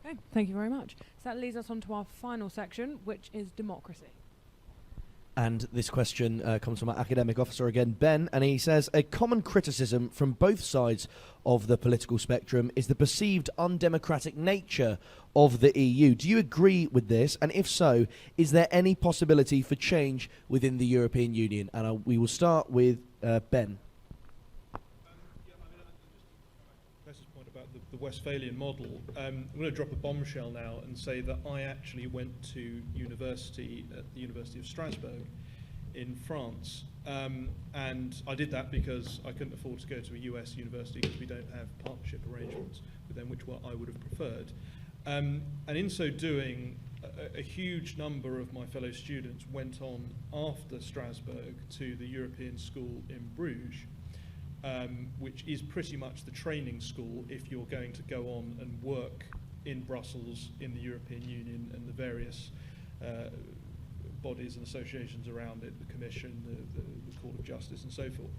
Okay, thank you very much. So that leads us on to our final section, which is democracy. And this question comes from our academic officer again, Ben, and he says, a common criticism from both sides of the political spectrum is the perceived undemocratic nature of the EU. Do you agree with this? And if so, is there any possibility for change within the European Union? And we will start with Ben. The Westphalian model, I'm going to drop a bombshell now and say that I actually went to university at the University of Strasbourg in France, and I did that because I couldn't afford to go to a US university because we don't have partnership arrangements with them, which I would have preferred. And in so doing, a huge number of my fellow students went on after Strasbourg to the European School in Bruges, which is pretty much the training school if you're going to go on and work in Brussels, in the European Union, and the various bodies and associations around it, the Commission, the Court of Justice, and so forth.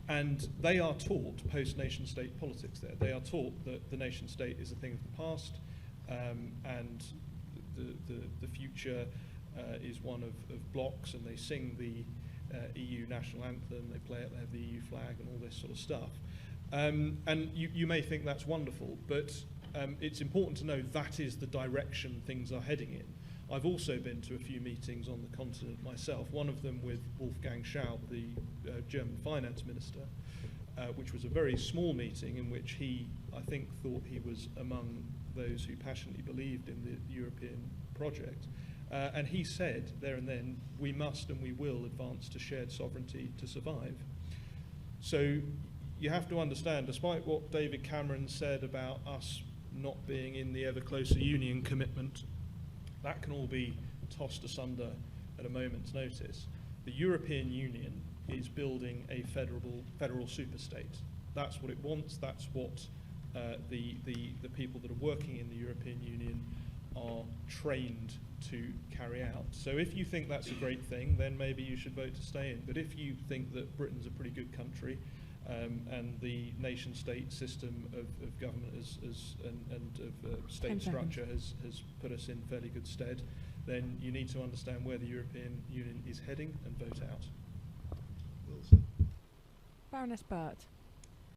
And they are taught post-nation-state politics there. They are taught that the nation-state is a thing of the past, and the future is one of blocks, and they sing the EU national anthem, they play it, they have the EU flag and all this sort of stuff. And you may think that's wonderful, but it's important to know that is the direction things are heading in. I've also been to a few meetings on the continent myself, one of them with Wolfgang Schäuble, the German finance minister, which was a very small meeting in which he, I think, thought he was among those who passionately believed in the European project. And he said there and then, we must and we will advance to shared sovereignty to survive. So you have to understand, despite what David Cameron said about us not being in the ever closer union commitment, that can all be tossed asunder at a moment's notice. The European Union is building a federal superstate. That's what it wants, that's what the people that are working in the European Union are trained to carry out. So if you think that's a great thing, then maybe you should vote to stay in. But if you think that Britain's a pretty good country, and the nation-state system of government and of state structure has put us in fairly good stead, then you need to understand where the European Union is heading and vote out. Baroness Burt.